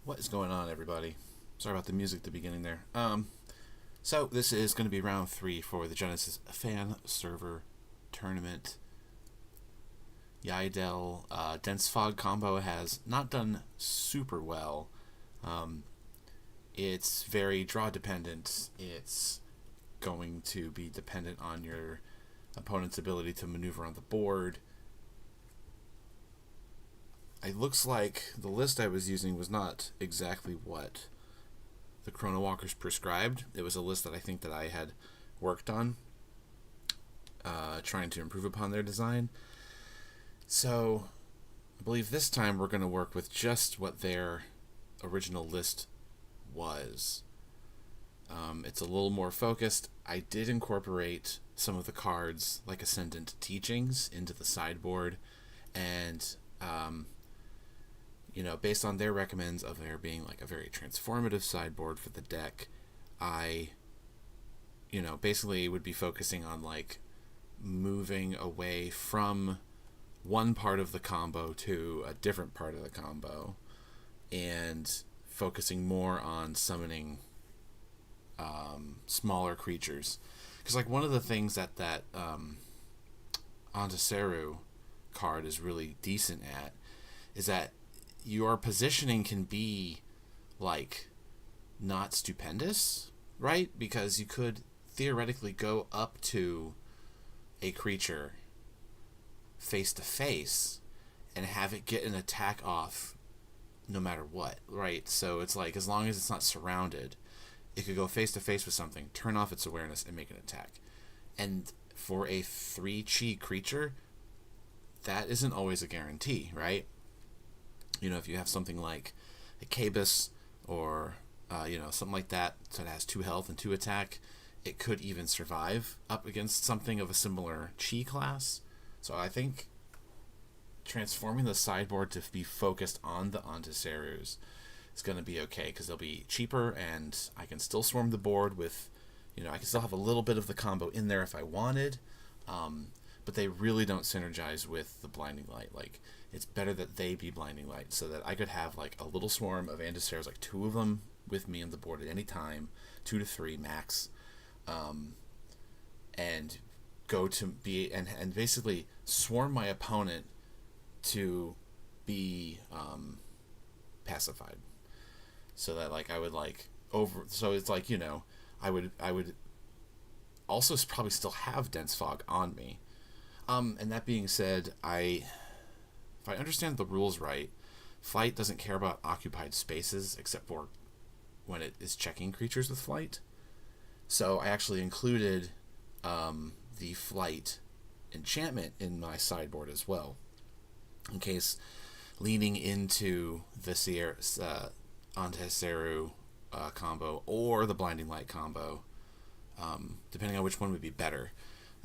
What is going on, everybody? Sorry about the music at the beginning there. So this is going to be round 3 for the Genesis Fanserver tournament. Yaidel Dense Fog combo has not done super well. It's very draw dependent. It's going to be dependent on your opponent's ability to maneuver on the board. It looks like the list I was using was not exactly what the Chrono Walkers prescribed. It was a list that I think that I had worked on, trying to improve upon their design. So I believe this time we're going to work with just what their original list was. It's a little more focused. I did incorporate some of the cards, like Ascendant Teachings, into the sideboard, and based on their recommends of there being like a very transformative sideboard for the deck, I, basically would be focusing on like moving away from one part of the combo to a different part of the combo and focusing more on summoning smaller creatures. Because like one of the things that Antaseru card is really decent at is that your positioning can be like not stupendous, right? Because you could theoretically go up to a creature face to face and have it get an attack off no matter what, right? So it's like, as long as it's not surrounded, it could go face to face with something, turn off its awareness, and make an attack. And for a 3 chi creature, that isn't always a guarantee, right? If you have something like a Cabus or, something like that that has 2 health and 2 attack, it could even survive up against something of a similar chi class. So I think transforming the sideboard to be focused on the Antaserus is going to be okay, because they'll be cheaper and I can still swarm the board with, I can still have a little bit of the combo in there if I wanted, but they really don't synergize with the Blinding Light. Like, it's better that they be Blinding Light so that I could have like a little swarm of Antaserus, like 2 of them with me on the board at any time, 2 to 3 max, and go to be and basically swarm my opponent to be pacified, so that like I would like over. So it's like I would also probably still have Dense Fog on me. And that being said, if I understand the rules right, Flight doesn't care about occupied spaces except for when it is checking creatures with Flight. So I actually included the Flight enchantment in my sideboard as well, in case leaning into the Antaseru combo or the Blinding Light combo, depending on which one would be better.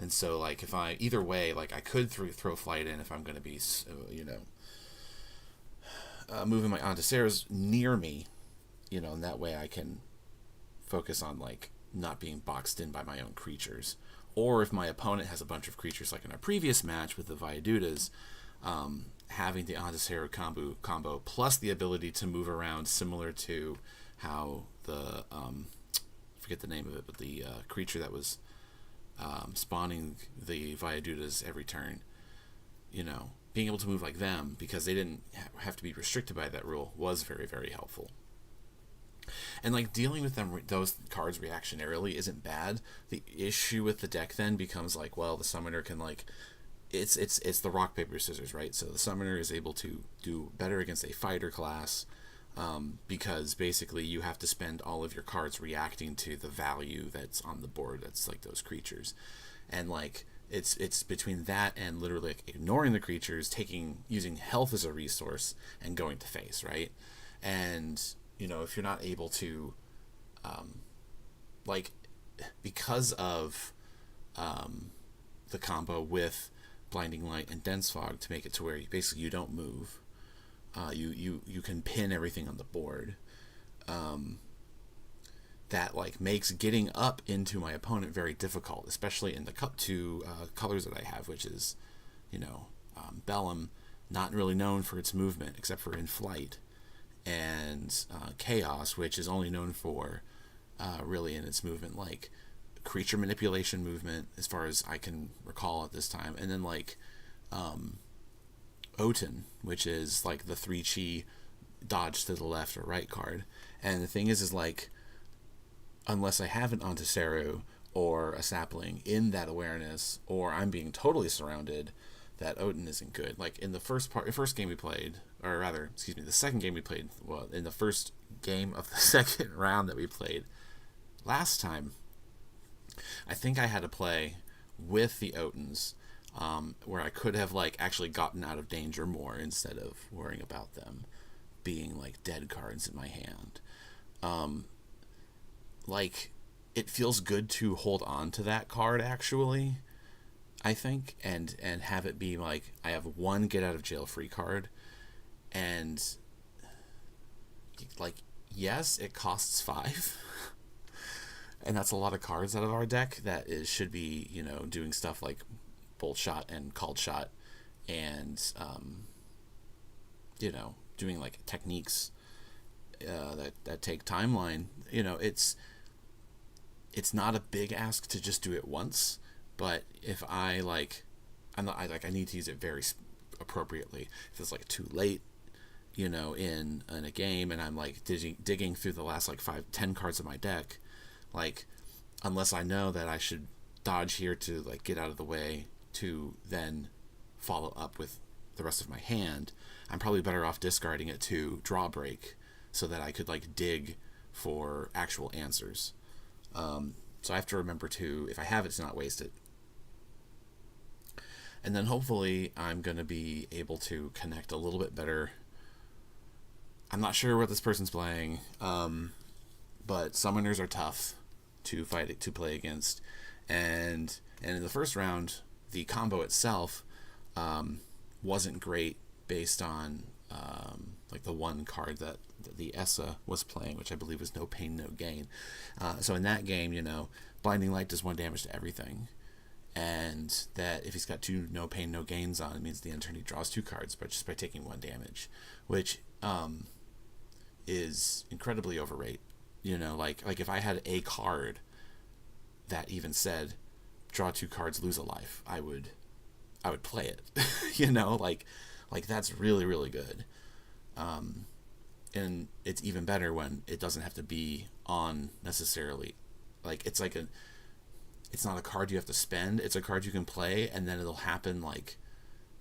And so, like, if I either way, like, I could throw Flight in if I'm going to be, moving my Antaserus near me, and that way I can focus on like not being boxed in by my own creatures. Or if my opponent has a bunch of creatures, like in our previous match with the Viadutas, having the Antaseru combo plus the ability to move around, similar to how the I forget the name of it, but the creature that was spawning the Viadutas every turn, being able to move like them because they didn't have to be restricted by that rule was very, very helpful. And like dealing with those cards reactionarily isn't bad. The issue with the deck then becomes like, well, the summoner can like, it's the rock paper scissors, right? So the summoner is able to do better against a fighter class, because basically you have to spend all of your cards reacting to the value that's on the board. That's like those creatures, and like it's between that and literally like ignoring the creatures, using health as a resource and going to face, right? And if you're not able to, because of the combo with Blinding Light and Dense Fog to make it to where you don't move, you can pin everything on the board. That like makes getting up into my opponent very difficult, especially in the two colors that I have, which is, Bellum, not really known for its movement except for in flight, and Chaos, which is only known for really in its movement, like creature manipulation movement, as far as I can recall at this time, and then like Oten, which is like the 3 chi dodge to the left or right card. And the thing is like, unless I have an Ontaseru or a sapling in that awareness, or I'm being totally surrounded, that Oten isn't good. Like in the first game we played, or rather, excuse me, the second game we played, well, in the first game of the second round that we played last time, I think I had to play with the Otens, where I could have like actually gotten out of danger more instead of worrying about them being like dead cards in my hand. Like, it feels good to hold on to that card, actually, I think, and have it be like, I have one get out of jail free card, and like, yes, it costs 5, and that's a lot of cards out of our deck that should be, you know, doing stuff like bolt shot and called shot, and you know, doing like techniques that take timeline. You know, it's not a big ask to just do it once, but if I like, I need to use it very appropriately. If it's like too late, you know, in a game, and I'm like digging through the last like 5-10 cards of my deck, like, unless I know that I should dodge here to like get out of the way to then follow up with the rest of my hand, I'm probably better off discarding it to draw break, so that I could like dig for actual answers. So I have to remember to, if I have it, to not waste it. And then hopefully I'm going to be able to connect a little bit better. I'm not sure what this person's playing, but summoners are tough to play against. And in the first round, the combo itself wasn't great based on like the one card that the Essa was playing, which I believe was No Pain, No Gain. So in that game, you know, Blinding Light does 1 damage to everything. And that if he's got 2 No Pain, No Gains on, it means the end turn he draws 2 cards, but just by taking 1 damage, which is incredibly overrated. You know, like if I had a card that even said draw 2 cards, lose a life, I would play it. You know, like that's really, really good. And it's even better when it doesn't have to be on necessarily. Like, it's not a card you have to spend. It's a card you can play, and then it'll happen like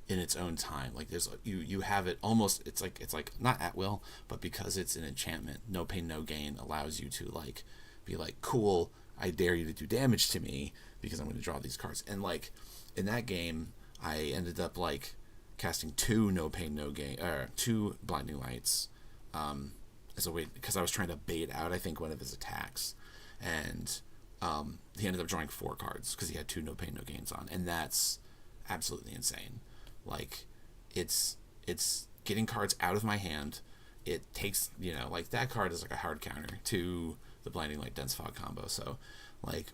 in its own time. Like, there's you have it almost. It's like not at will, but because it's an enchantment, No Pain, No Gain allows you to like be like, cool, I dare you to do damage to me because I'm going to draw these cards. And like in that game, I ended up like casting 2 No Pain, No Gain, 2 Blinding Lights, as a way, because I was trying to bait out, I think, one of his attacks, and he ended up drawing 4 cards because he had 2 No Pain, No Gains on, and that's absolutely insane. Like, it's getting cards out of my hand. It takes, you know, like, that card is like a hard counter to the Blinding Light Dense Fog combo. So, like,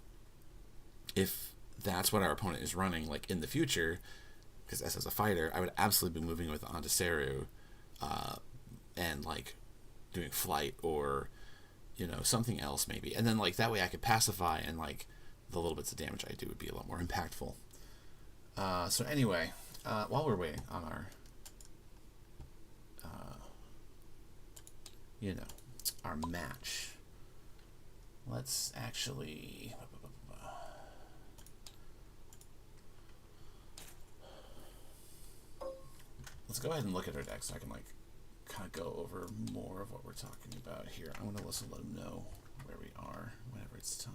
if that's what our opponent is running, like, in the future, because as a fighter, I would absolutely be moving with Ontaseru, and like doing flight or, you know, something else maybe, and then like that way I could pacify, and like the little bits of damage I do would be a lot more impactful. So anyway, while we're waiting on our you know, our match, let's actually let's go ahead and look at our deck so I can like kind of go over more of what we're talking about here. I'm going to let them know where we are whenever it's time.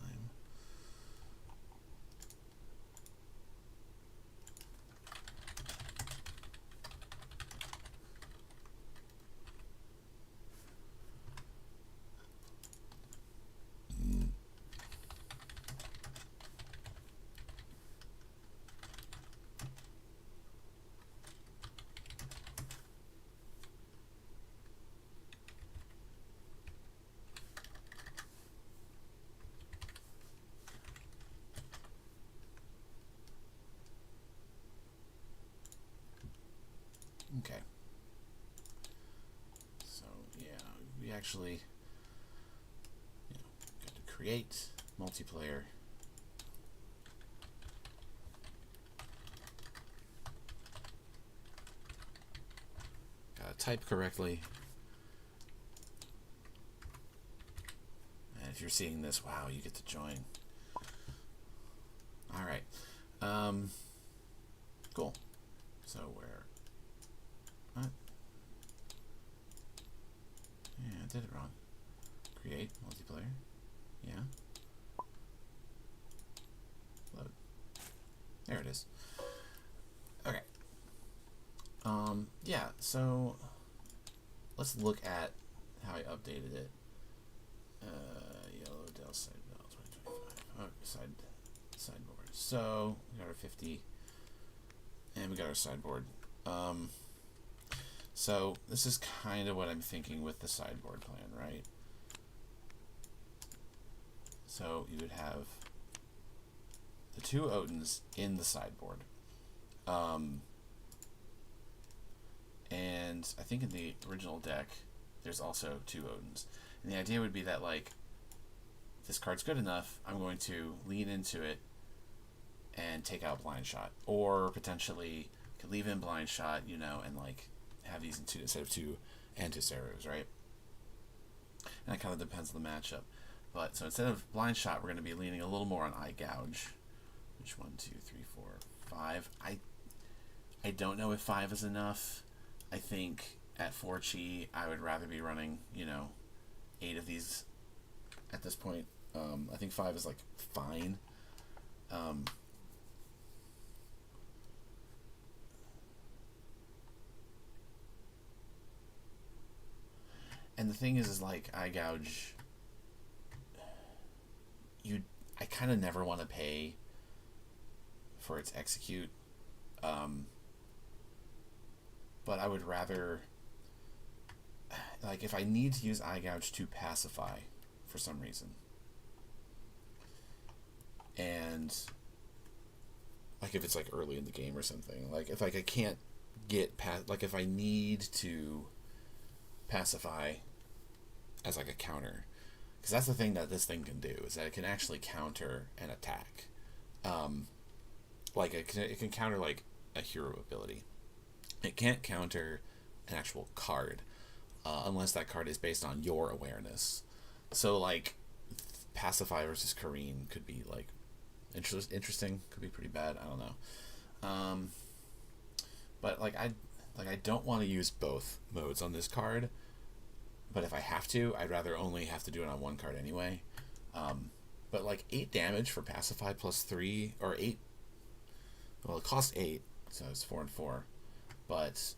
we actually, go to create multiplayer. Gotta type correctly. And if you're seeing this, wow, you get to join. All right. Cool. So where? What? Yeah, I did it wrong. Create multiplayer. Yeah. Load. There it is. Okay. Yeah, so let's look at how I updated it. Yellow Dell side Dell 2025. Oh, sideboard. So we got our 50 and we got our sideboard. So this is kind of what I'm thinking with the sideboard plan, right? So you would have the 2 Odins in the sideboard. And I think in the original deck, there's also 2 Odins. And the idea would be that, like, this card's good enough, I'm going to lean into it and take out Blind Shot. Or potentially could leave in Blind Shot, you know, and, like, have these in 2 instead of 2 Anticeros, right? And it kind of depends on the matchup. But, so instead of Blind Shot, we're going to be leaning a little more on Eye Gouge. Which 1, 2, 3, 4, 5. I don't know if 5 is enough. I think at 4 chi, I would rather be running, 8 of these at this point. I think 5 is, like, fine. And the thing is like, Eye Gouge, I kind of never want to pay for its execute. But I would rather, like, if I need to use Eye Gouge to pacify for some reason, and like if it's like early in the game or something, like if I can't get past, like if I need to pacify as like a counter, because that's the thing that this thing can do, is that it can actually counter an attack. Like it can counter like a hero ability. It can't counter an actual card unless that card is based on your awareness. So like Pacify versus Kareen could be like interesting, could be pretty bad. I don't know. But like I don't want to use both modes on this card. But if I have to, I'd rather only have to do it on one card anyway. But like 8 damage for Pacify plus 3 or 8. Well, it costs 8, so it's 4 and 4. But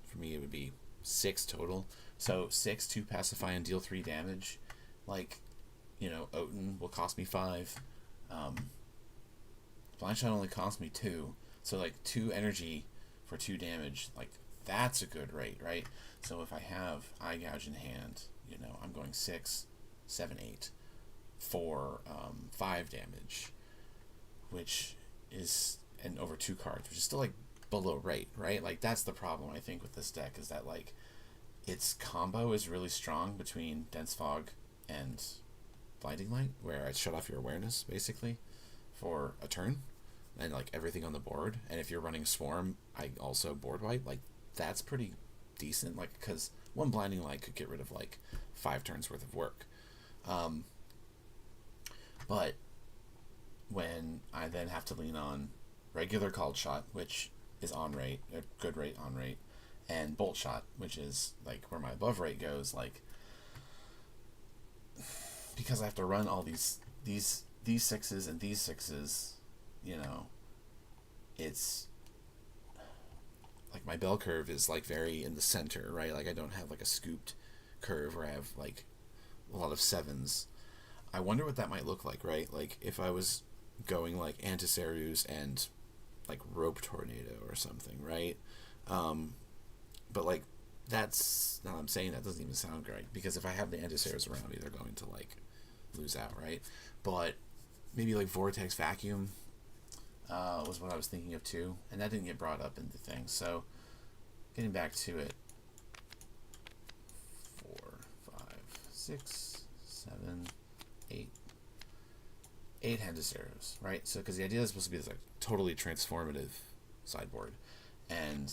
for me, it would be 6 total. So 6 to pacify and deal 3 damage. Like, Oten will cost me 5. Blind Shot only cost me 2. So like 2 energy for 2 damage. Like, that's a good rate, right? So if I have Eye Gouge in hand, I'm going 6, 7, 8 for 5 damage, which is, and over 2 cards, which is still like below rate, right? Like that's the problem I think with this deck, is that like its combo is really strong between Dense Fog and Blinding Light, where I shut off your awareness basically for a turn and like everything on the board. And if you're running Swarm, I also board wipe. Like that's pretty decent, like because one Blinding Light could get rid of like 5 turns worth of work. But when I then have to lean on regular Called Shot, which is on rate, a good rate on rate, and Bolt Shot, which is like where my above rate goes, like because I have to run all these 6s and these 6s, it's like my bell curve is like very in the center, right? Like I don't have like a scooped curve where I have like a lot of 7s. I wonder what that might look like, right? Like if I was going like Anticeros and like Rope Tornado or something, right? But like that's, now I'm saying that doesn't even sound great, because if I have the Anticeros around me, they're going to like lose out, right? But maybe like Vortex Vacuum was what I was thinking of too, and that didn't get brought up in the thing. So getting back to it, 4, 5, 6, 7, 8. 8 Hendeseros, right? So, because the idea is supposed to be this like totally transformative sideboard, and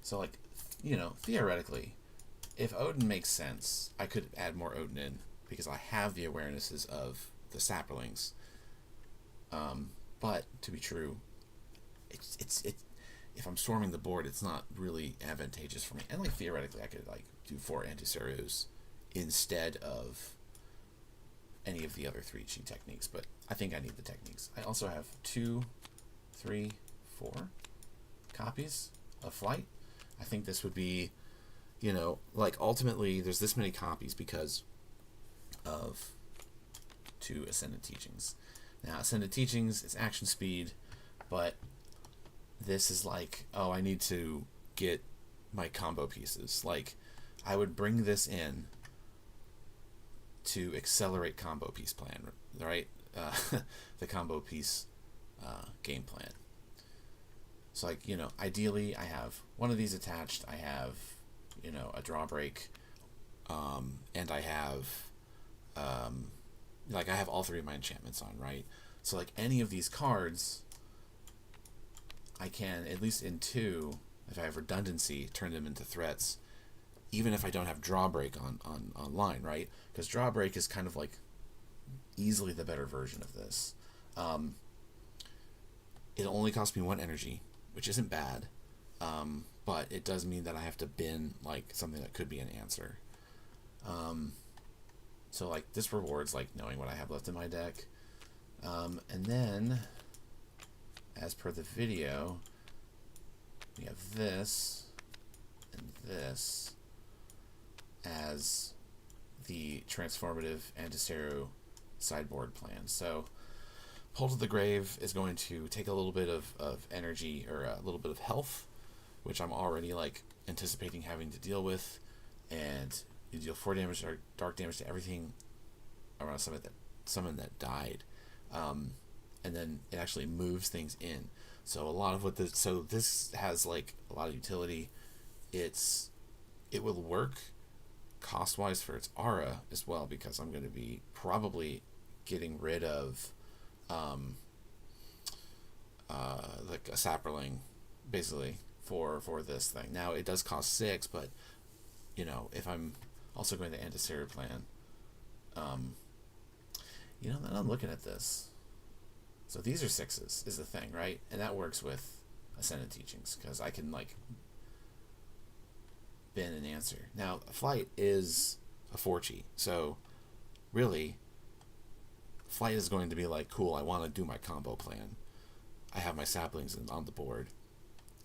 so like, you know, theoretically, if Odin makes sense, I could add more Odin in because I have the awarenesses of the saplings. But to be true, it's if I'm storming the board, it's not really advantageous for me. And like theoretically, I could like do 4 Anticeros instead of any of the other 3 chi techniques, but I think I need the techniques. I also have 2, 3, 4 copies of Flight. I think this would be, you know, like ultimately there's this many copies because of 2 Ascendant Teachings. Now, Ascendant Teachings, it's action speed, but this is like, oh, I need to get my combo pieces. Like, I would bring this in to accelerate combo piece plan, right? The combo piece game plan. So, like, you know, ideally I have one of these attached. I have, you know, a drawbreak, and I have, like, I have all 3 of my enchantments on, right? So, like, any of these cards, I can, at least in 2, if I have redundancy, turn them into threats, even if I don't have drawbreak online, right? Because drawbreak is kind of like easily the better version of this. It only costs me 1 energy, which isn't bad, but it does mean that I have to bin like something that could be an answer. So like this rewards like knowing what I have left in my deck, and then as per the video, we have this and this as the transformative Anticero sideboard plan. So Pull to the Grave is going to take a little bit of energy, or a little bit of health, which I'm already like anticipating having to deal with, and you deal 4 damage or dark damage to everything around someone that died, and then it actually moves things in. So a lot of this has like a lot of utility. It will work cost wise for its aura as well, because I'm going to be probably getting rid of like a sapperling basically for this thing. Now it does cost 6, but you know, if I'm also going to Anticera plan, you know, then I'm looking at this. So these are 6s is the thing, right? And that works with Ascendant Teachings because I can like bin an answer. Now Flight is a 4-chi, so really Flight is going to be like, cool, I want to do my combo plan. I have my saplings on the board.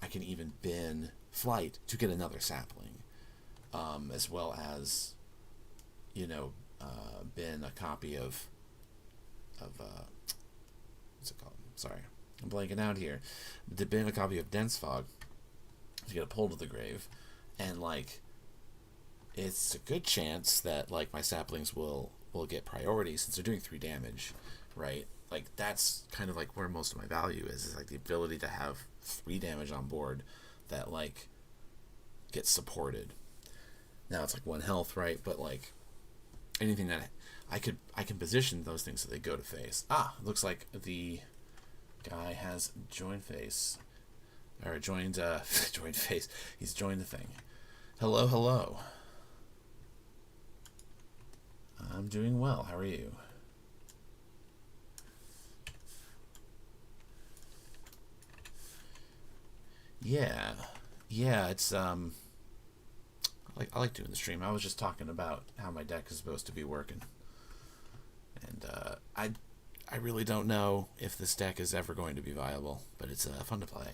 I can even bin Flight to get another sapling, as well as, you know, bin a copy of what's it called? Sorry, I'm blanking out here. To bin a copy of Dense Fog to get a Pull to the Grave, and like, it's a good chance that like my saplings will get priority since they're doing 3 damage, right? Like that's kind of like where most of my value is like the ability to have 3 damage on board that like gets supported. Now it's like 1 health, right? But like anything that I can position those things so they go to face. Looks like the guy has joined face, or joined joined face. He's joined the thing. Hello. I'm doing well. How are you? Yeah. It's I like doing the stream. I was just talking about how my deck is supposed to be working, and I really don't know if this deck is ever going to be viable, but it's fun to play.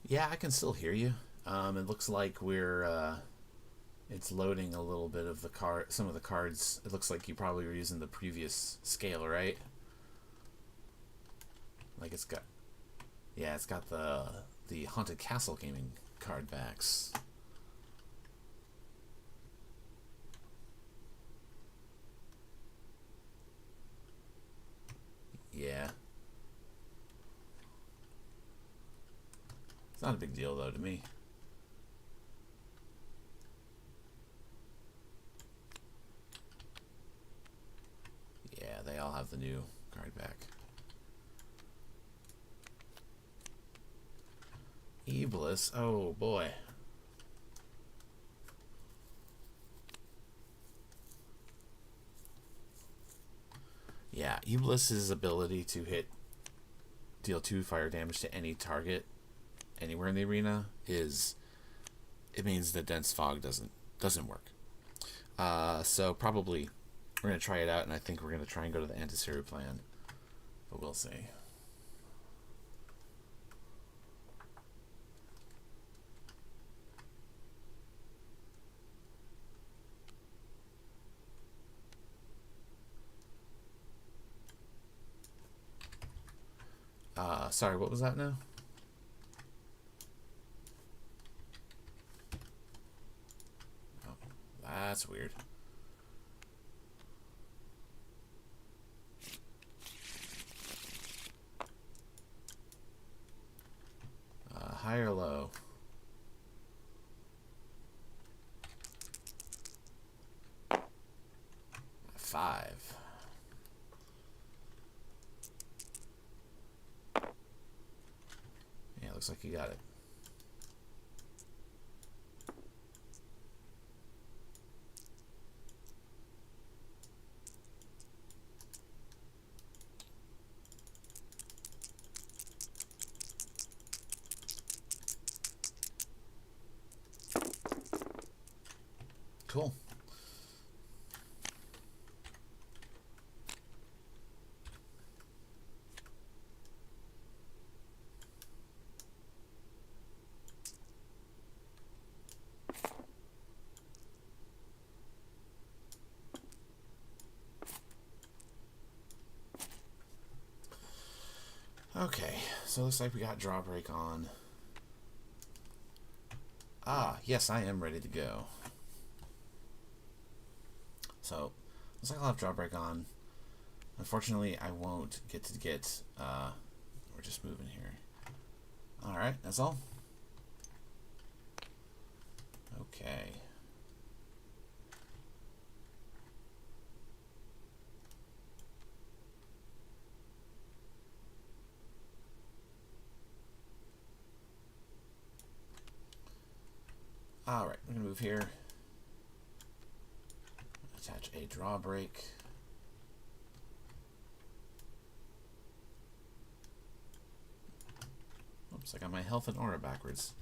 Yeah, I can still hear you. It looks like it's loading a little bit of the card, some of the cards. It looks like you probably were using the previous scale, right? Like it's got, yeah, it's got the Haunted Castle Gaming card backs. Yeah. It's not a big deal though to me. Yeah, they all have the new card back. Iblis, oh boy. Yeah, Iblis's ability to deal 2 fire damage to any target anywhere in the arena it means the dense fog doesn't work. So probably we're gonna try it out, and I think we're gonna try and go to the anti-series plan, but we'll see. Sorry, what was that now? Oh, that's weird. High or low? Five. Yeah, looks like you got it. Cool. Okay, so it looks like we got Drawbreak on. Ah, yes, I am ready to go. So, looks like I'll have Drawbreak on. Unfortunately, I won't get we're just moving here. Alright, that's all. Okay. Alright, we're gonna move here. Attach a Drawbreak. Oops, I got my health and aura backwards.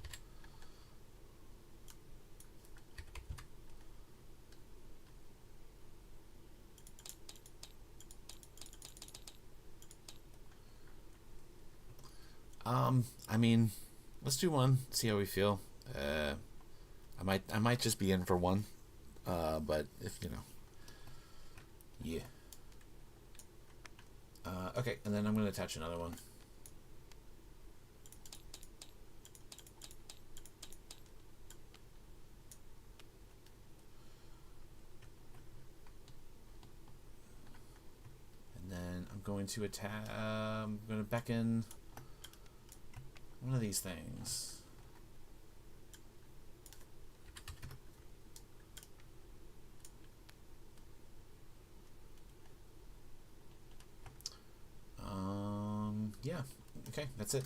I mean, let's do one, see how we feel. I might just be in for one. But if you know. Yeah. Okay, and then I'm gonna attach another one. And then I'm going to I'm going to beckon one of these things. Yeah, okay, that's it.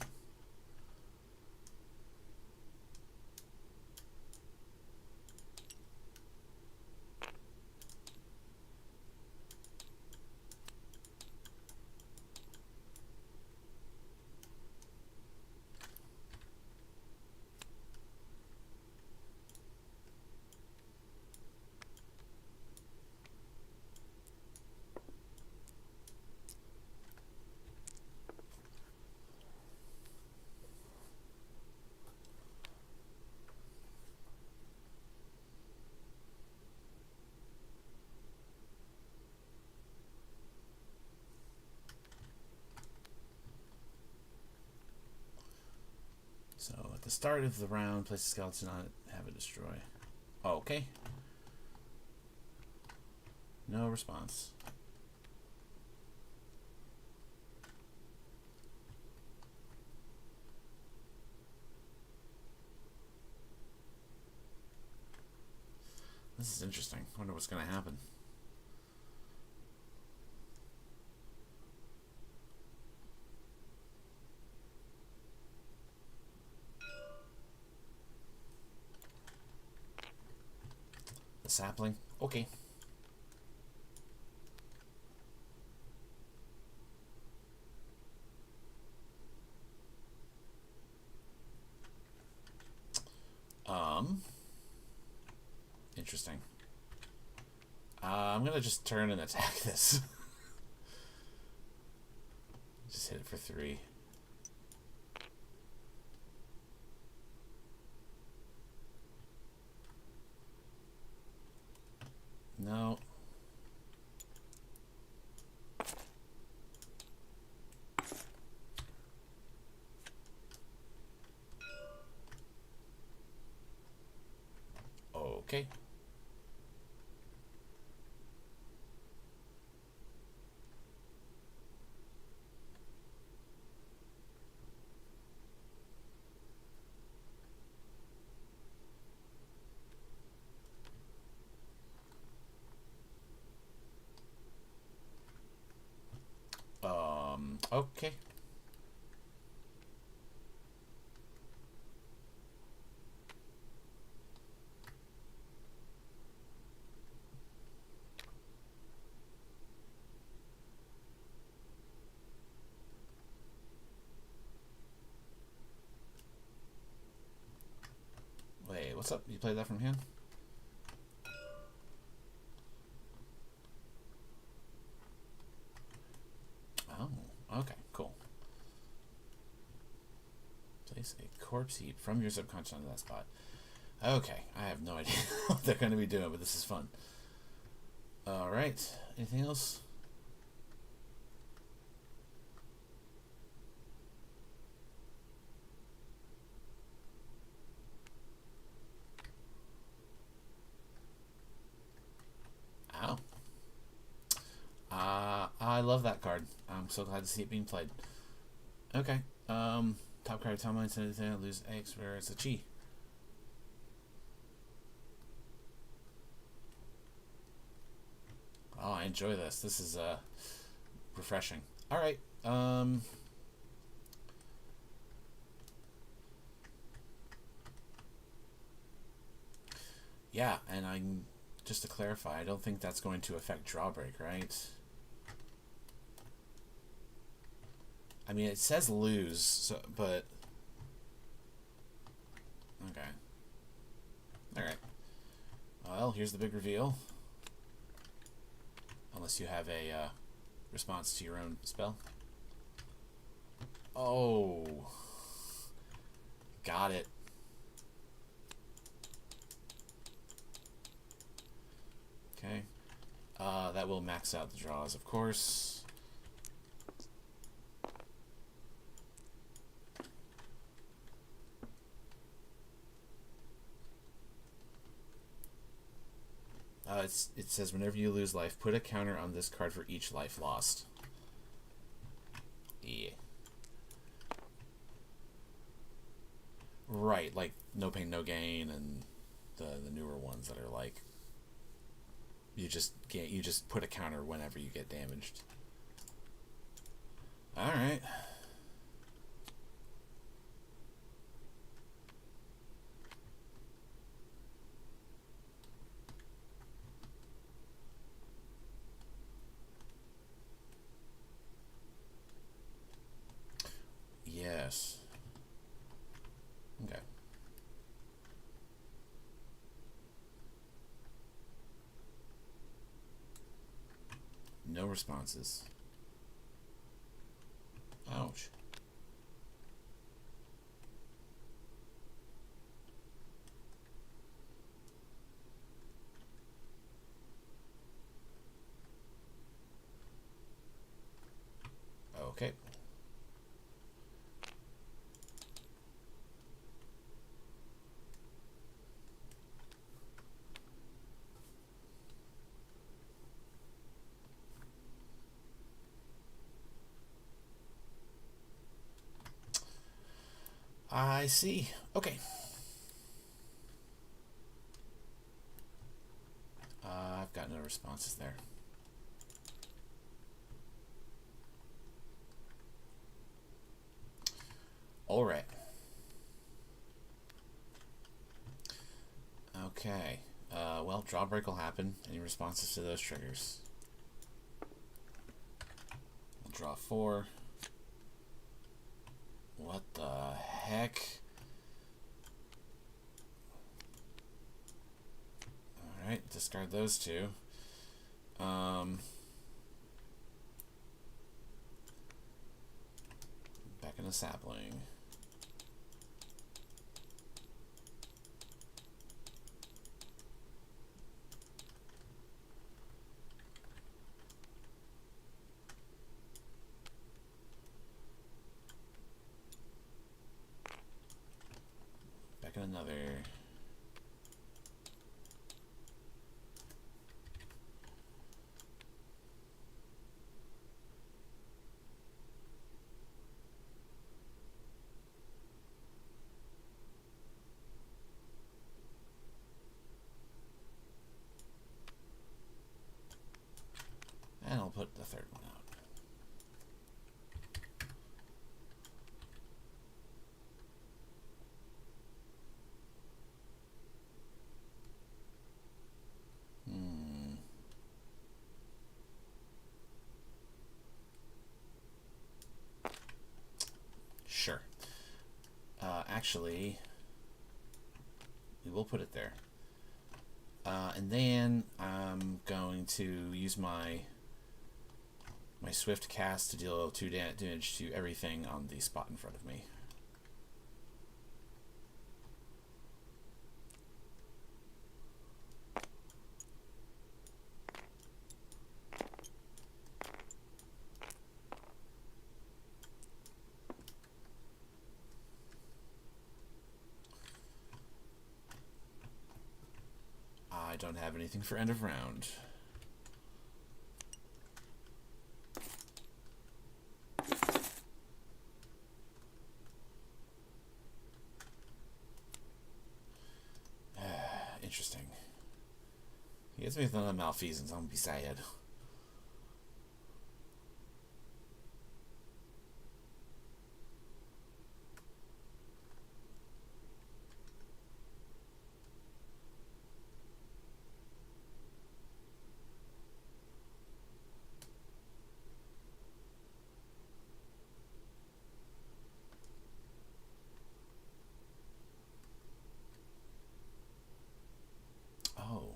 the start of the round, place a skeleton on it, have it destroy. Oh, okay. No response. This is interesting. I wonder what's going to happen. The sapling? Okay. Interesting. I'm gonna just turn and attack this. Just hit it for 3. No. Okay. Okay. Wait, what's up? You played that from hand? Oh, okay, cool. Place a corpse heap from your subconscious onto that spot. Okay, I have no idea what they're going to be doing, but this is fun. Alright, anything else? Ow. I love that card. I'm so glad to see it being played. Okay, top card, top line, send anything, lose X, where it's a chi. Oh, I enjoy this. This is refreshing. All right. Yeah, and I'm just to clarify, I don't think that's going to affect drawbreak, right? I mean, it says lose, so, but okay. All right. Well, here's the big reveal. Unless you have a response to your own spell. Oh. Got it. Okay. That will max out the draws, of course. It says whenever you lose life, put a counter on this card for each life lost. Yeah. Right, like no pain, no gain, and the newer ones that are like you just put a counter whenever you get damaged. All right. Yes. Okay. No responses. Ouch. Okay. I see. Okay. I've got no responses there. All right. Okay. Well, drawbreak will happen. Any responses to those triggers? We'll draw 4. What the heck? Alright, discard those two. Back in a sapling. Back in another. And I'll put the third one out. Sure. Actually, we will put it there. And then I'm going to use my swift cast to deal 2 damage to everything on the spot in front of me. I don't have anything for end of round. Interesting. He gets me with another malfeasance. I'm gonna be sad. Oh.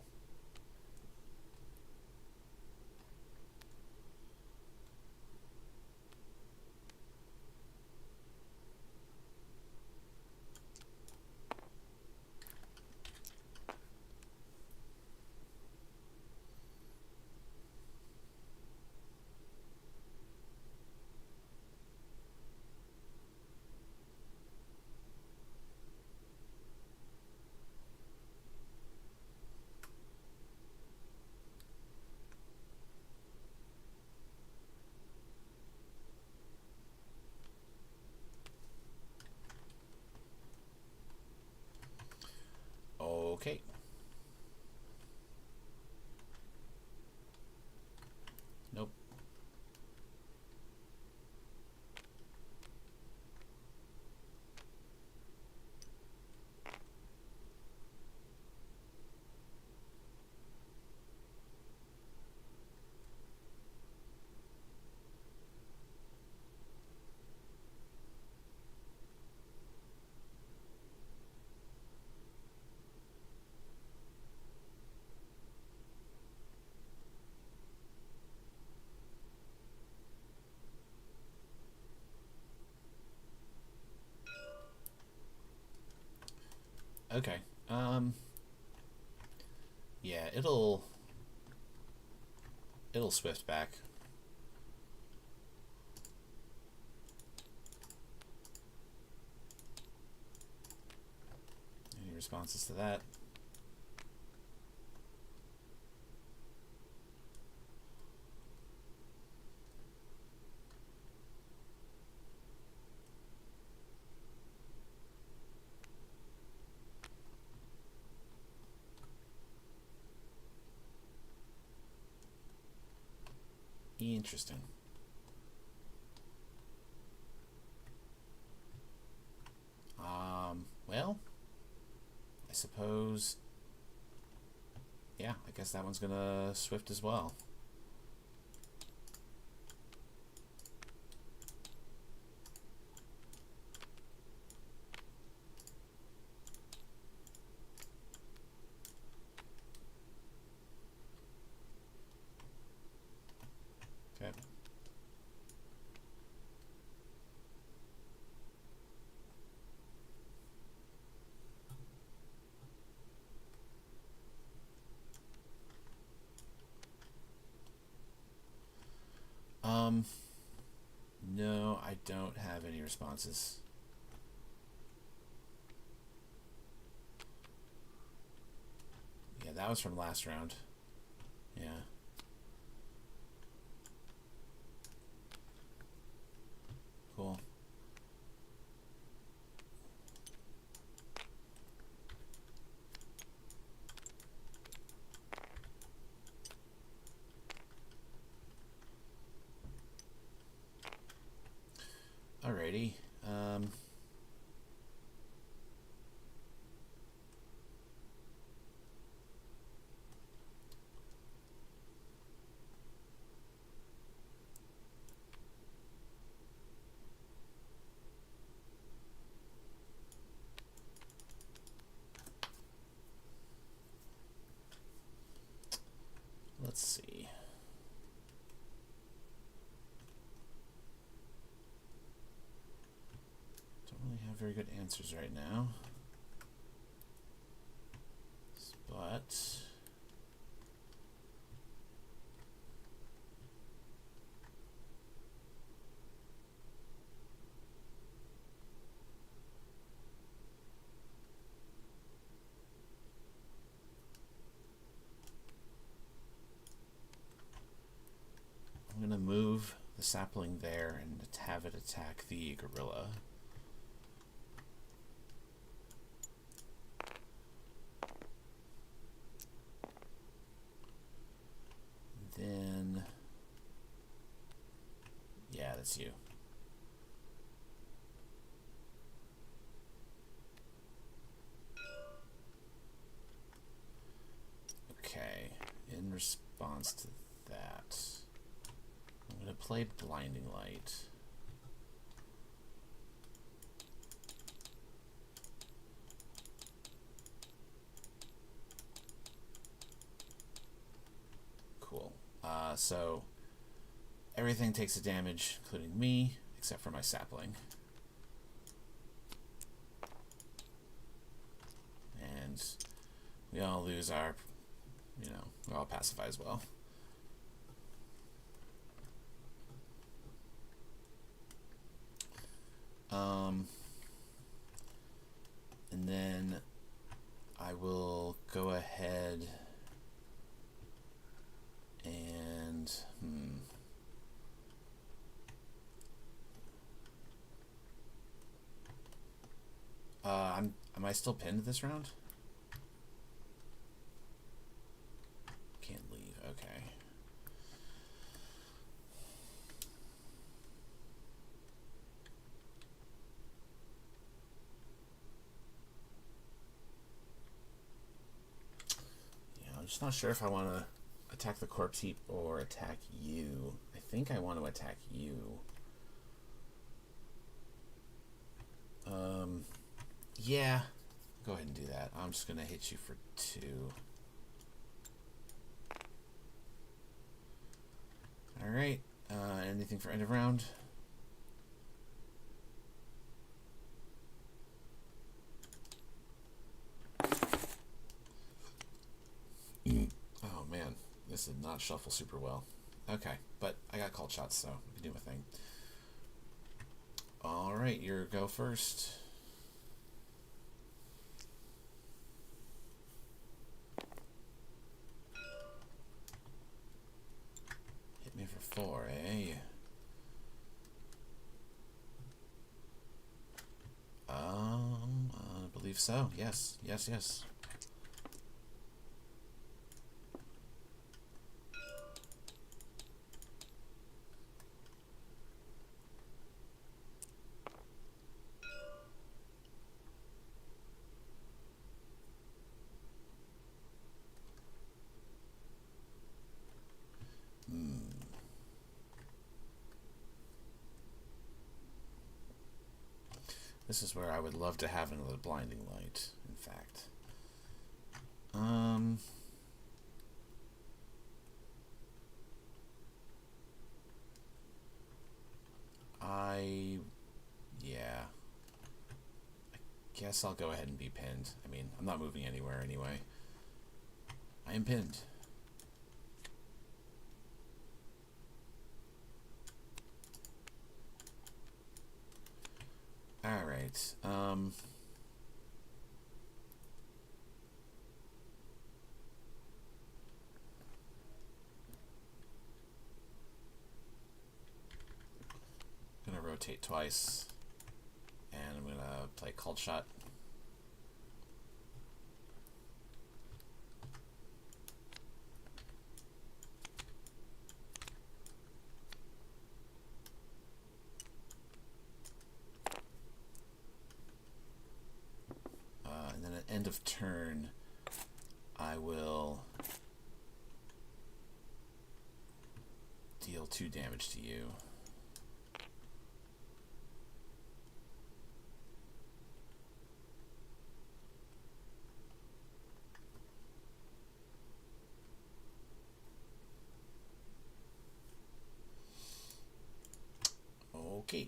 Okay. Nope. Okay. Yeah, it'll swift back. Any responses to that? Interesting. Well, I suppose, yeah, I guess that one's gonna swift as well. Okay. No, I don't have any responses. Yeah, that was from last round. Yeah. Cool. Alrighty. Let's see. Don't really have very good answers right now. But I'm gonna move the sapling there and have it attack the gorilla. Then, yeah, that's you. Okay, in response to that, I'm going to play Blinding Light. Cool. So everything takes a damage, including me, except for my sapling. And we all lose our, we all pacify as well. And then I will go ahead and am I still pinned this round? Can't leave. Okay. Yeah, I'm just not sure if I want to attack the corpse heap or attack you. I think I want to attack you. Yeah, go ahead and do that. I'm just gonna hit you for 2. All right. Anything for end of round? Oh man, this did not shuffle super well. Okay, but I got called shots, so we can do my thing. All right, your go first. Hit me for 4, eh? I believe so. Yes, yes, yes. This is where I would love to have another blinding light, in fact. Yeah. I guess I'll go ahead and be pinned. I mean, I'm not moving anywhere anyway. I am pinned. Alright, I'm gonna rotate twice, and I'm gonna play Called Shot. And then at end of turn, I will deal 2 damage to you. Okay.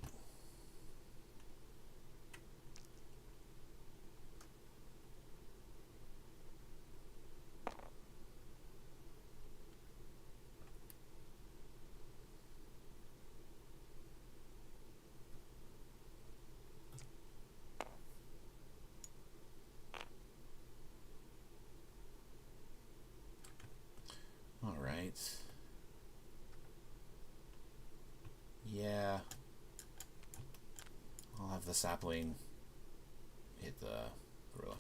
All right. Yeah. I'll have the sapling hit the gorilla.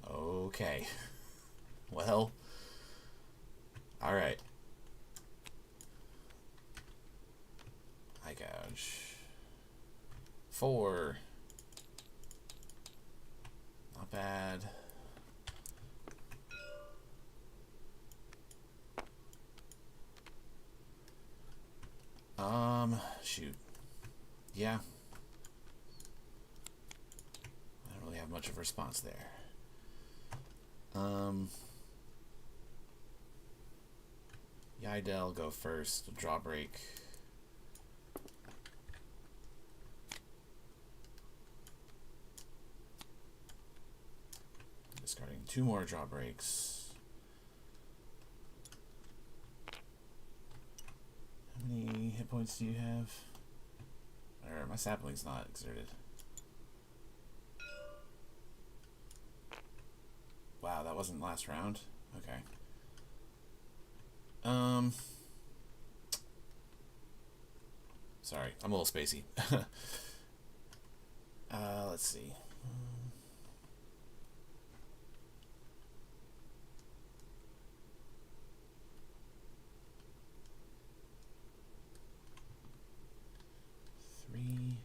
Okay. Well. Alright. I gouge. 4. Not bad. Shoot. Yeah. I don't really have much of a response there. Yidel go first. Draw break. Discarding 2 more draw breaks. How many hit points do you have? Or my sapling's not exerted. Wow, that wasn't last round? Okay. Sorry, I'm a little spacey. Let's see. Three,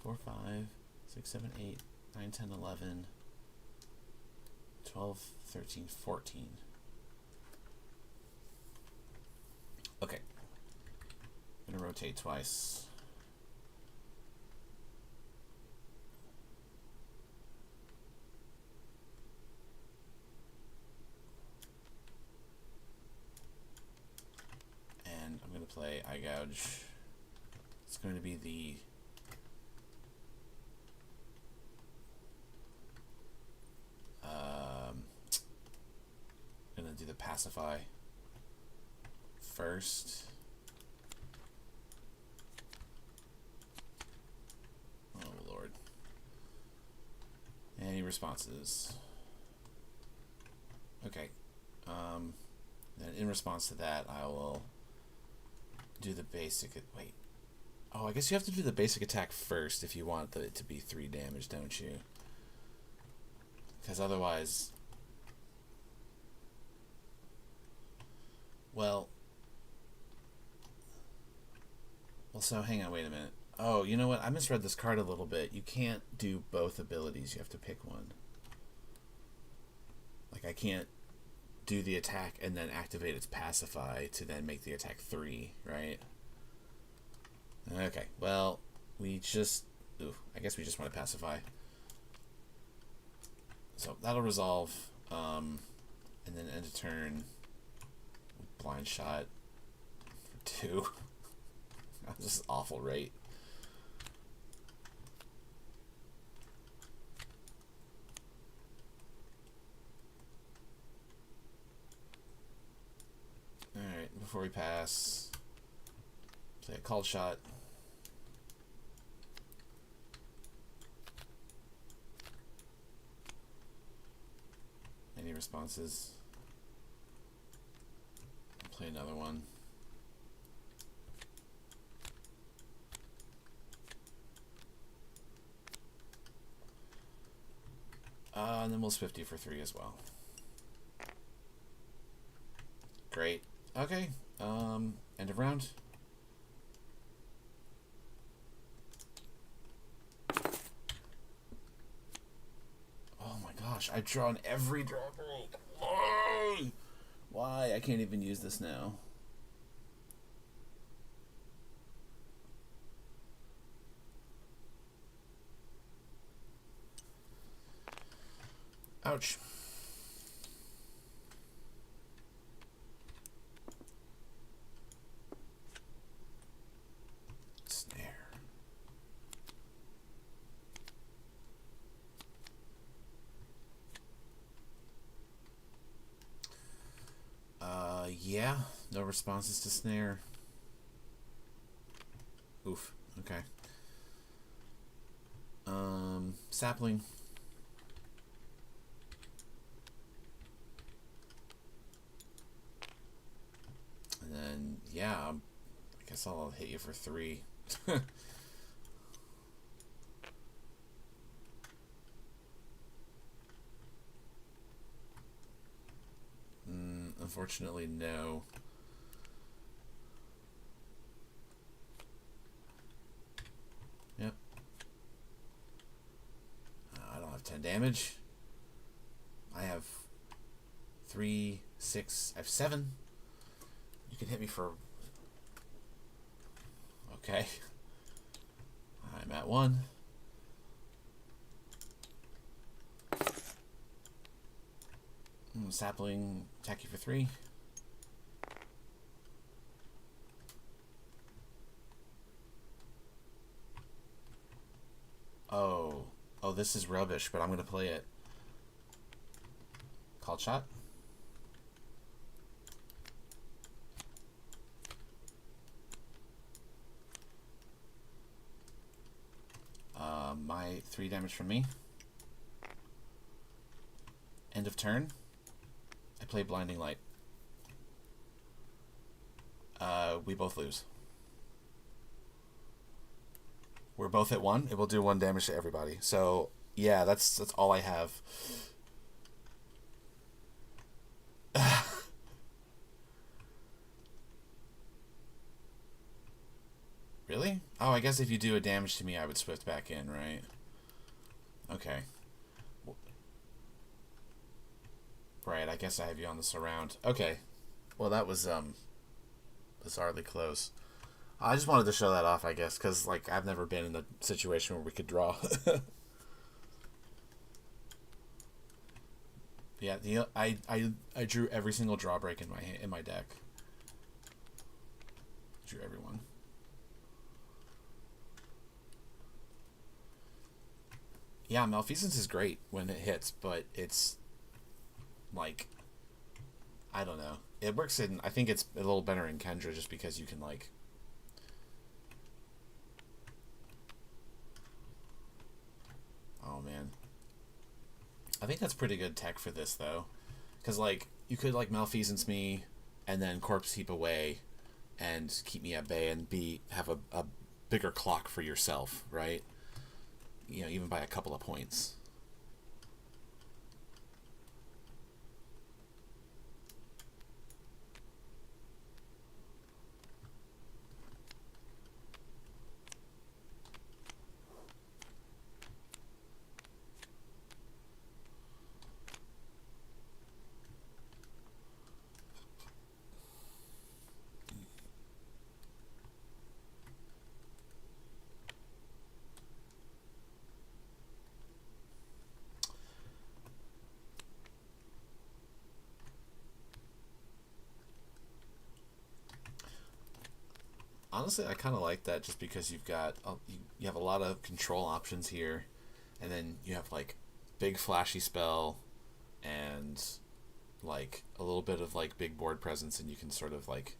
4, 5, 6, 7, 8, 9, 10, 11, 12, 13, 14. Okay. I'm gonna rotate twice. And I'm gonna play Eye Gouge. It's going to be the gonna do the Pacify first. Oh Lord. Any responses? Okay. Then in response to that, I will do the basic. Wait. Oh, I guess you have to do the basic attack first if you want it to be 3 damage, don't you? Because otherwise, well, Well, so hang on, wait a minute. Oh, you know what? I misread this card a little bit. You can't do both abilities. You have to pick one. Like, I can't do the attack and then activate its pacify to then make the attack 3, right? Okay, well, we just... Ooh, I guess we just want to pacify. So that'll resolve. And then end of turn. Blind shot for 2. This is awful, right? Alright, before we pass, play a called shot. Any responses? I'll play another one. And then we'll Swifty for 3 as well. Great. Okay. End of round. Oh my gosh, I've drawn every draw break. Why? Why? I can't even use this now. Ouch. Snare. Yeah. No responses to snare. Oof. Okay. Sapling. And then, yeah, I guess I'll hit you for 3. Unfortunately, no. Yep. I don't have 10 damage. I have 3, 6, I have 7. You can hit me for... Okay. I'm at 1. Sapling, attack you for 3. Oh. Oh, this is rubbish, but I'm going to play it. Called shot. My 3 damage from me. End of turn. I play Blinding Light. We both lose. We're both at 1. It will do 1 damage to everybody. So yeah, that's all I have. Really? Oh, I guess if you do a damage to me, I would Swift back in, right? Okay. Right, I guess I have you on the surround. Okay. Well, that was bizarrely close. I just wanted to show that off, I guess, because like I've never been in a situation where we could draw. Yeah, I drew every single draw break in my deck. Drew everyone. Yeah, Malfeasance is great when it hits, but it's like, I don't know. It works in, I think it's a little better in Kendra just because you can like, oh man. I think that's pretty good tech for this though. Because like, you could like Malfeasance me and then Corpse Heap away and keep me at bay and have a bigger clock for yourself, right? You know, even by a couple of points. Honestly, I kind of like that just because you have a lot of control options here, and then you have like big flashy spell and like a little bit of like big board presence, and you can sort of like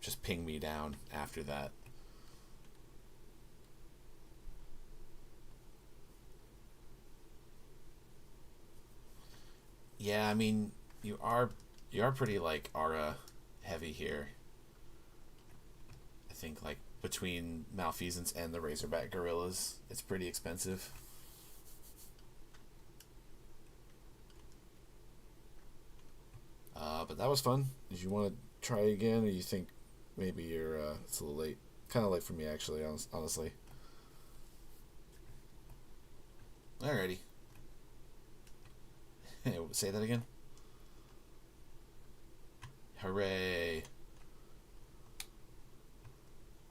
just ping me down after that. Yeah, I mean, you are pretty like aura heavy here. I think like between Malfeasance and the Razorback Gorillas, it's pretty expensive. But that was fun. Did you want to try again, or you think maybe you're it's a little late? Kind of late for me actually, honestly. Alrighty. Say that again. Hooray!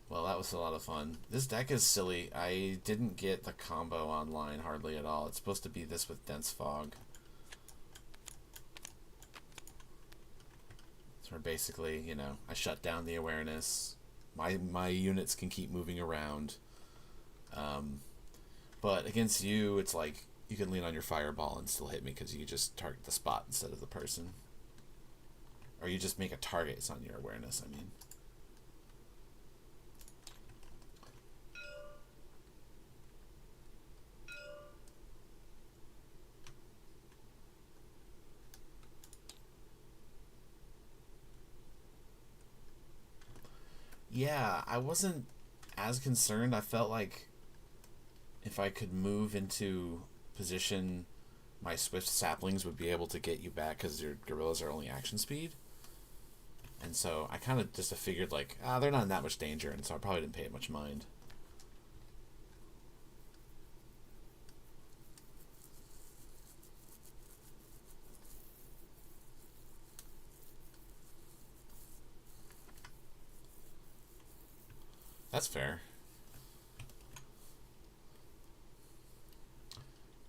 Well, that was a lot of fun. This deck is silly. I didn't get the combo online hardly at all. It's supposed to be this with Dense Fog. So basically, I shut down the awareness. My units can keep moving around. But against you, it's like you can lean on your fireball and still hit me because you just target the spot instead of the person. Or you just make a target. It's on your awareness, I mean. Yeah, I wasn't as concerned. I felt like if I could move into position, my swift saplings would be able to get you back because your gorillas are only action speed. And so I kind of just figured like, they're not in that much danger, and so I probably didn't pay it much mind. That's fair.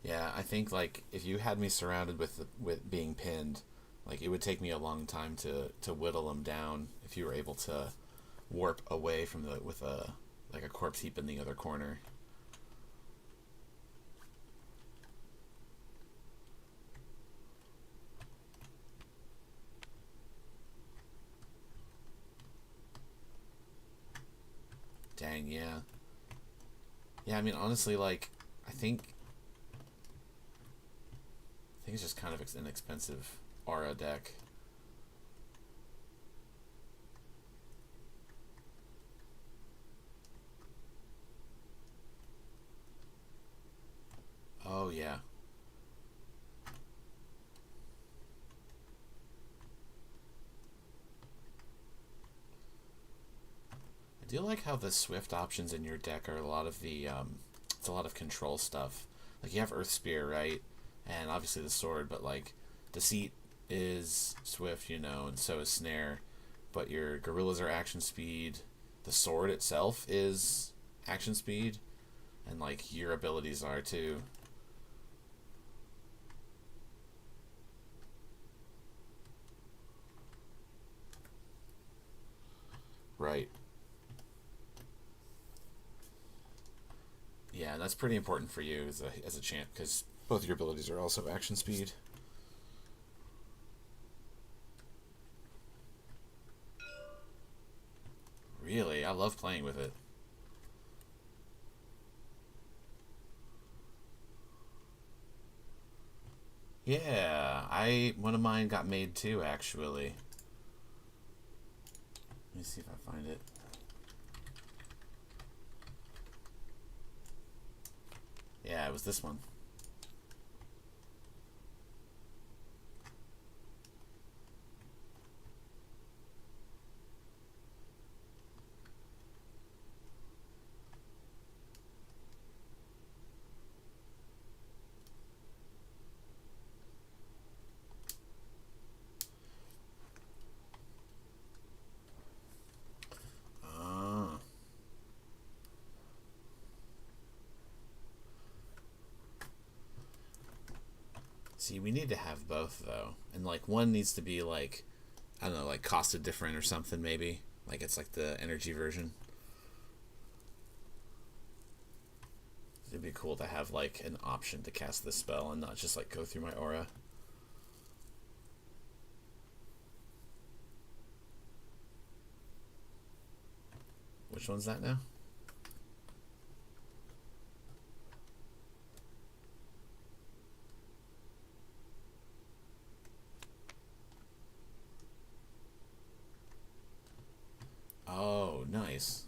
Yeah, I think like if you had me surrounded with being pinned, like it would take me a long time to whittle them down if you were able to warp away from the with a like a corpse heap in the other corner. Dang, yeah. Yeah, I mean honestly like I think it's just kind of an expensive aura deck. Oh yeah. I do like how the swift options in your deck are a lot of it's a lot of control stuff. Like you have Earth Spear, right? And obviously the sword, but like Deceit is swift, and so is Snare. But your gorillas are action speed. The sword itself is action speed, and like your abilities are too. Right. Yeah, that's pretty important for you as a champ because both your abilities are also action speed. Really, I love playing with it. Yeah, I one of mine got made too actually. Let me see if I find it. Yeah, it was this one. Ah. See, we need to have both though, and like one needs to be like I don't know, like costed different or something maybe. Like it's like the energy version. It'd be cool to have like an option to cast this spell and not just like go through my aura. Which one's that now? Oh, nice.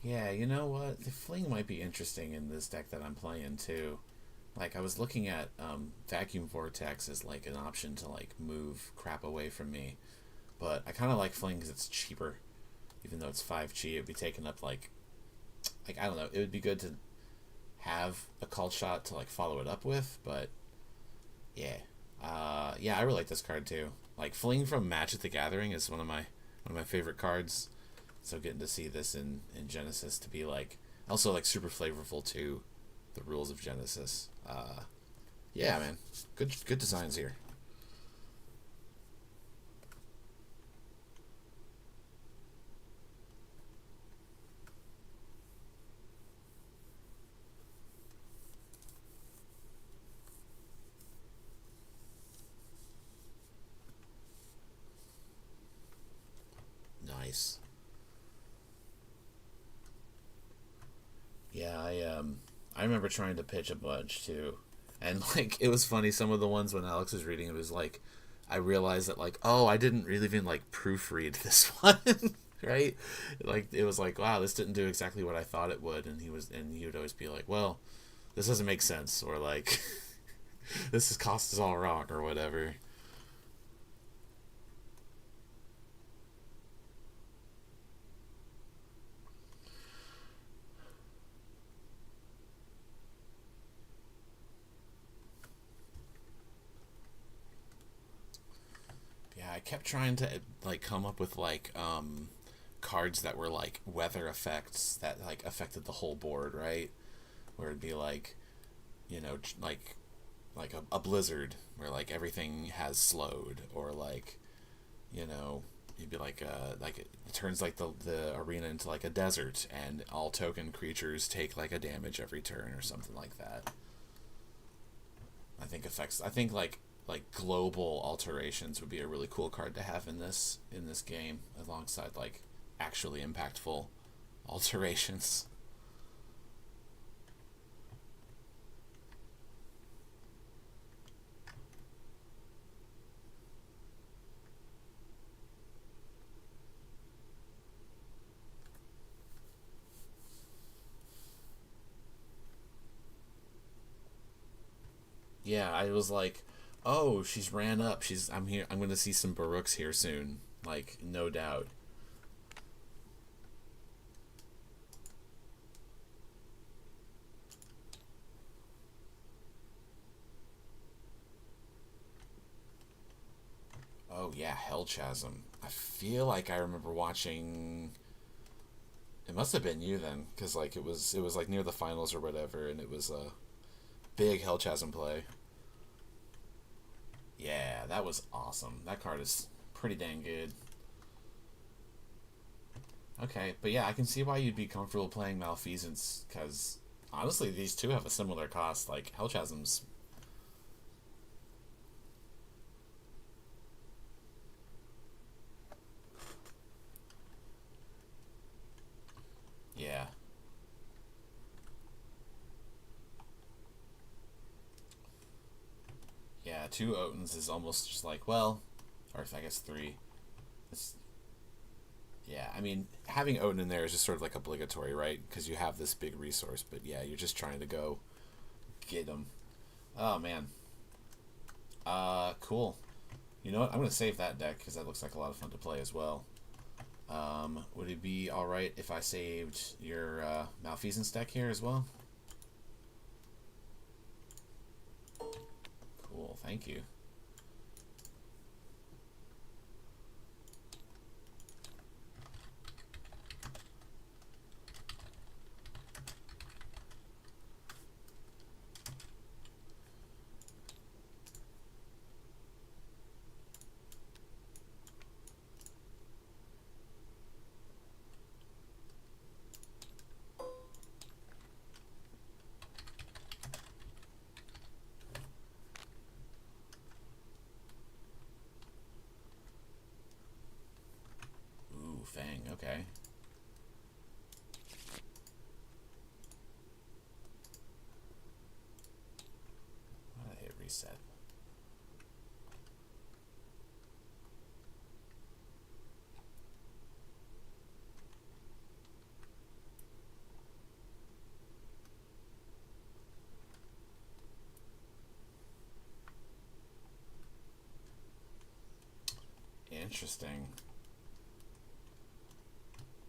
Yeah, you know what? The fling might be interesting in this deck that I'm playing too. Like I was looking at vacuum vortex as like an option to like move crap away from me, but I kind of like fling because it's cheaper. Even though it's 5G, it'd be taking up like I don't know. It would be good to have a called shot to like follow it up with, but yeah, yeah, I really like this card too. Like fling from Magic the Gathering is one of my favorite cards. So getting to see this in Genesis to be like also like super flavorful to the rules of Genesis. Yeah, man, good designs here. Nice. Yeah, I remember trying to pitch a bunch too, and like it was funny. Some of the ones when Alex was reading, it was like I realized that like oh I didn't really even like proofread this one, right? Like it was like wow this didn't do exactly what I thought it would, and he would always be like well this doesn't make sense or like this is cost is all wrong or whatever. Yeah, I kept trying to like come up with like cards that were like weather effects that like affected the whole board, right? Where it'd be like, you know, like a blizzard where like everything has slowed, or like, you know, you'd be like it turns like the arena into like a desert, and all token creatures take like a damage every turn or something like that. I think like global alterations would be a really cool card to have in this game alongside like actually impactful alterations. Yeah, I was like, oh, she's ran up. I'm here. I'm going to see some Baruchs here soon. Like, no doubt. Oh yeah, Hellchasm. I feel like I remember watching. It must have been you then, because like it was like near the finals or whatever, and it was a big Hellchasm play. Yeah, that was awesome. That card is pretty dang good. Okay, but yeah, I can see why you'd be comfortable playing Malfeasance, because honestly, these two have a similar cost. Like Hellchasm's. Yeah, yeah. Two Otons is almost just like well, or I guess three. It's yeah. I mean, having Odin in there is just sort of like obligatory, right? Because you have this big resource. But yeah, you're just trying to go get them. Oh man. Cool. You know what? I'm gonna save that deck because that looks like a lot of fun to play as well. Would it be all right if I saved your Malfeasance deck here as well? Cool. Thank you. Interesting.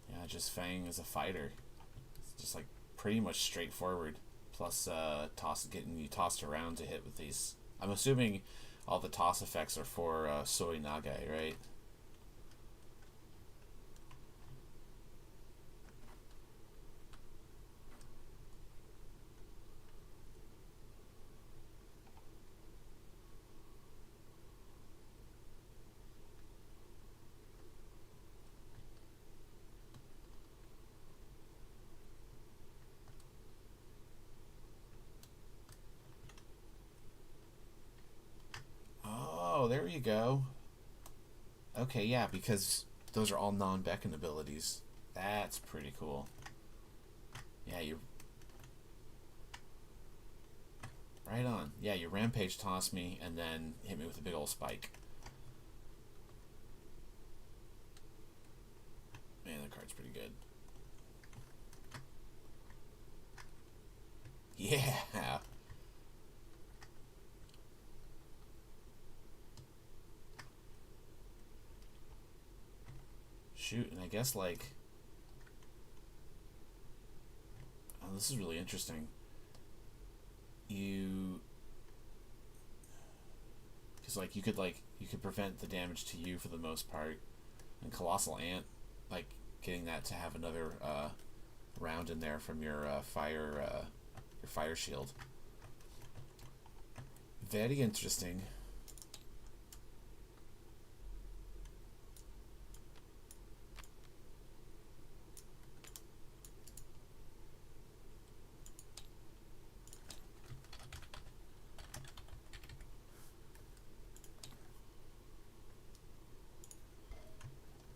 Yeah, just Fang as a fighter. It's just like pretty much straightforward. Plus, getting you tossed around to hit with these. I'm assuming all the toss effects are for Soy Nagai, right? Oh, there you go. Okay, yeah, because those are all non-Beckon abilities. That's pretty cool. Yeah, you right on. Yeah, you rampage toss me and then hit me with a big old spike. Man, that card's pretty good. Yeah. Shoot, and I guess like, oh, this is really interesting. Because like you could prevent the damage to you for the most part, and Colossal Ant, like getting that to have another round in there from your fire shield. Very interesting.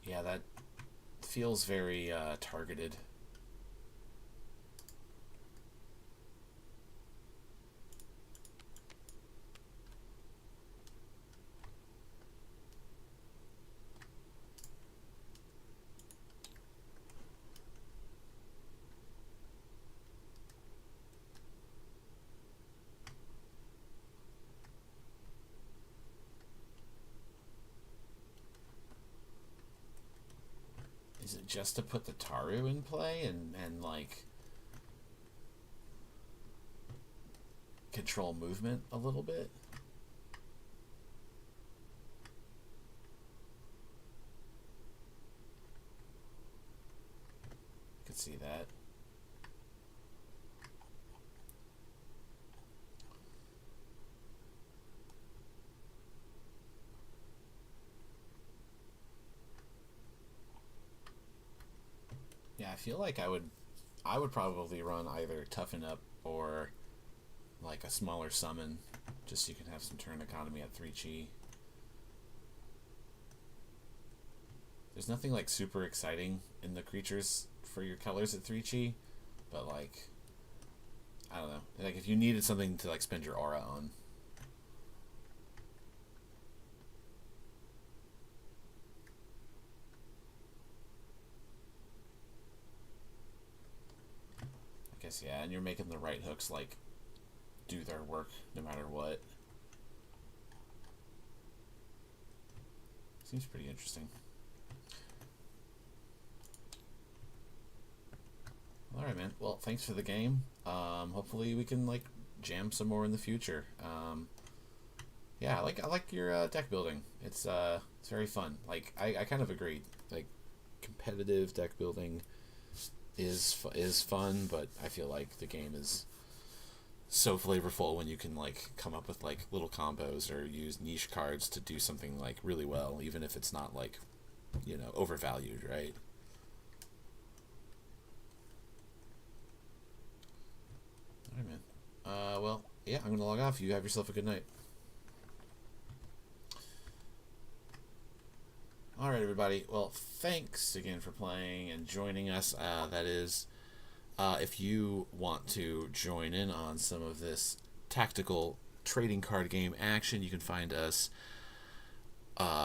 Yeah, that feels very targeted. Is it just to put the Taru in play and like control movement a little bit? Could see that. Yeah, I feel like I would probably run either Toughen Up or like a smaller summon, just so you can have some turn economy at 3 chi. There's nothing like super exciting in the creatures for your colors at 3 chi, but like, I don't know. Like if you needed something to like spend your aura on. I guess, yeah, and you're making the right hooks like do their work no matter what. Seems pretty interesting. Alright, man. Well, thanks for the game. Hopefully we can like jam some more in the future. Yeah, I like your deck building. It's very fun. Like I kind of agree. Like competitive deck building is fun, but I feel like the game is so flavorful when you can like come up with like little combos or use niche cards to do something like really well, even if it's not like, you know, overvalued, right? All right, man. Well, yeah, I'm gonna log off. You have yourself a good night. All right, everybody. Well, thanks again for playing and joining us. That is, if you want to join in on some of this tactical trading card game action, you can find us.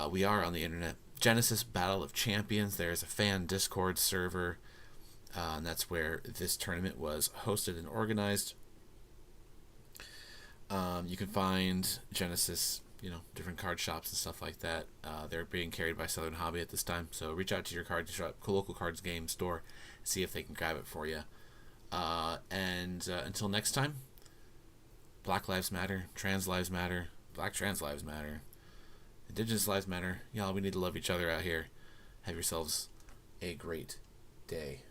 We are on the internet. Genesis Battle of Champions. There's a fan Discord server, and that's where this tournament was hosted and organized. You can find Genesis different card shops and stuff like that. They're being carried by Southern Hobby at this time, so reach out to your card shop, local cards game store, see if they can grab it for you. And until next time, Black Lives Matter, Trans Lives Matter, Black Trans Lives Matter, Indigenous Lives Matter. Y'all, we need to love each other out here. Have yourselves a great day.